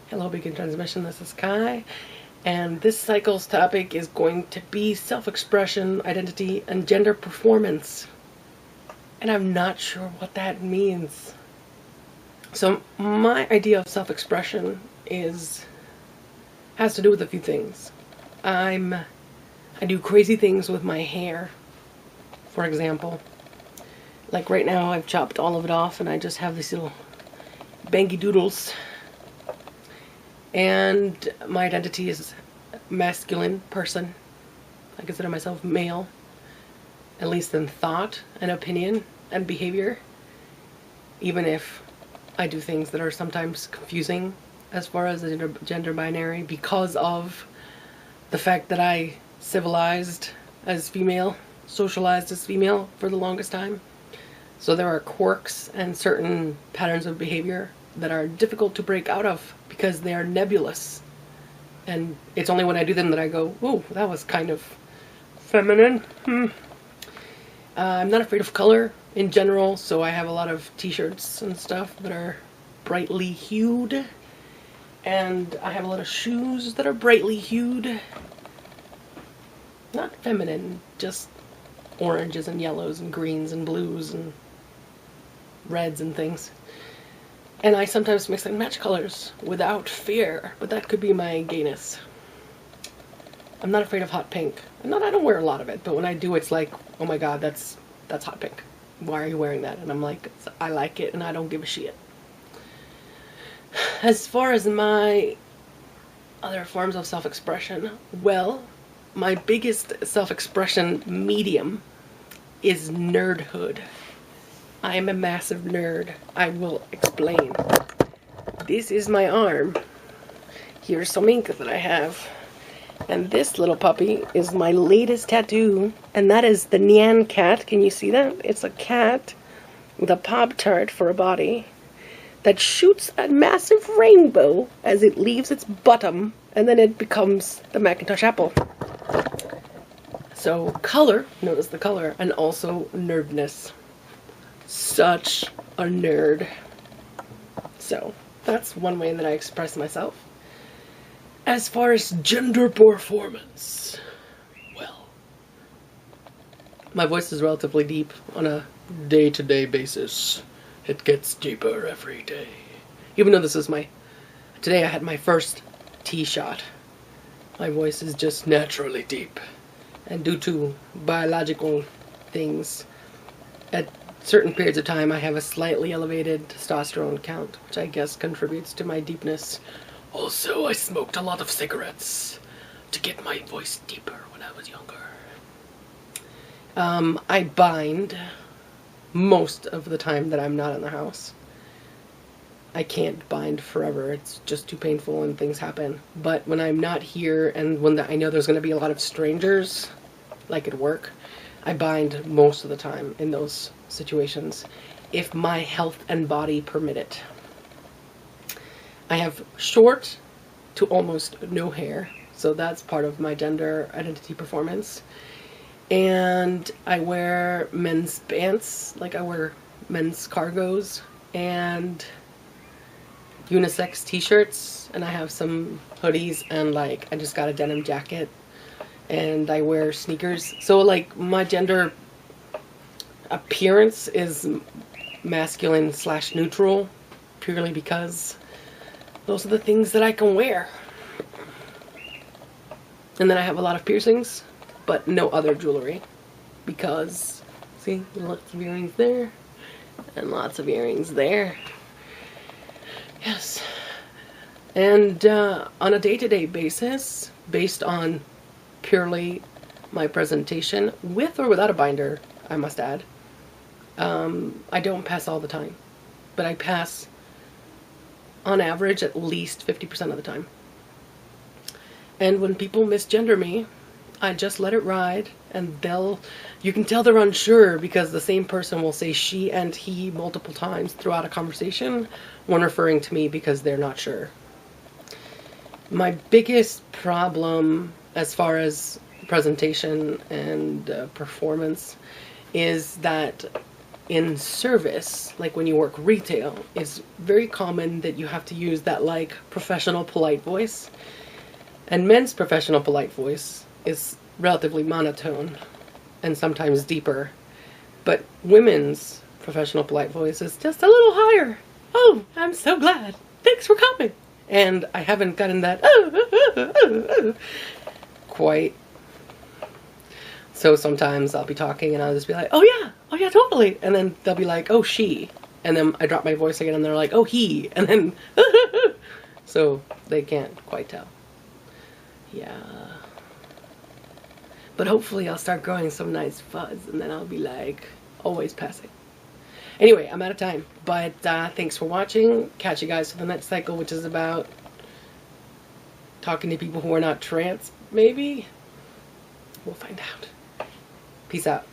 Hello, Beacon Transmission. This is Kai, and this cycle's topic is going to be self-expression, identity, and gender performance. And I'm not sure what that means. So my idea of self-expression has to do with a few things. I do crazy things with my hair. For example, like right now I've chopped all of it off and I just have these little bangy doodles. And my identity is masculine person. I consider myself male, at least in thought and opinion and behavior, even if I do things that are sometimes confusing as far as the gender binary because of the fact that I civilized as female, socialized as female for the longest time. So there are quirks and certain patterns of behavior that are difficult to break out of because they are nebulous. And it's only when I do them that I go, "Whoa, that was kind of feminine." I'm not afraid of color in general, so I have a lot of t-shirts and stuff that are brightly hued. And I have a lot of shoes that are brightly hued. Not feminine, just oranges and yellows and greens and blues and reds and things. And I sometimes mix and match colors without fear, but that could be my gayness. I'm not afraid of hot pink. I don't wear a lot of it, but when I do, it's like, oh my god, that's hot pink. Why are you wearing that? And I'm like, I like it and I don't give a shit. As far as my other forms of self-expression, well, my biggest self-expression medium is nerdhood. I am a massive nerd. I will explain. This is my arm. Here's some ink that I have. And this little puppy is my latest tattoo. And that is the Nyan cat. Can you see that? It's a cat with a Pop-Tart for a body that shoots a massive rainbow as it leaves its bottom. And then it becomes the Macintosh Apple. So color, notice the color, and also nerdness. Such a nerd. So that's one way that I express myself. As far as gender performance, well, my voice is relatively deep on a day-to-day basis. It gets deeper every day. Even though today I had my first tea shot. My voice is just naturally deep. And due to biological things, at certain periods of time I have a slightly elevated testosterone count, which I guess contributes to my deepness. Also, I smoked a lot of cigarettes to get my voice deeper when I was younger. I bind most of the time that I'm not in the house. I can't bind forever. It's just too painful and things happen. But when I'm not here and when I know there's going to be a lot of strangers, like at work, I bind most of the time in those situations, if my health and body permit it. I have short to almost no hair, so that's part of my gender identity performance. And I wear men's pants, like I wear men's cargos and unisex t-shirts, and I have some hoodies, and like I just got a denim jacket, and I wear sneakers. So like my gender appearance is masculine / neutral, purely because those are the things that I can wear. And then I have a lot of piercings, but no other jewelry, because see, lots of earrings there and lots of earrings there. Yes. And on a day-to-day basis, based on purely my presentation, with or without a binder, I must add, I don't pass all the time, but I pass on average at least 50% of the time. And when people misgender me, I just let it ride, and you can tell they're unsure because the same person will say she and he multiple times throughout a conversation when referring to me because they're not sure. My biggest problem as far as presentation and performance is that in service, like when you work retail, it's very common that you have to use that like professional polite voice. And men's professional polite voice is relatively monotone and sometimes deeper. But women's professional polite voice is just a little higher. Oh, I'm so glad. Thanks for coming. And I haven't gotten that quite. So sometimes I'll be talking and I'll just be like, oh yeah, totally. And then they'll be like, oh, she. And then I drop my voice again and they're like, oh, he. And then, so they can't quite tell. Yeah. But hopefully I'll start growing some nice fuzz and then I'll be like, always passing. Anyway, I'm out of time. But thanks for watching. Catch you guys for the next cycle, which is about talking to people who are not trans, maybe? We'll find out. Peace out.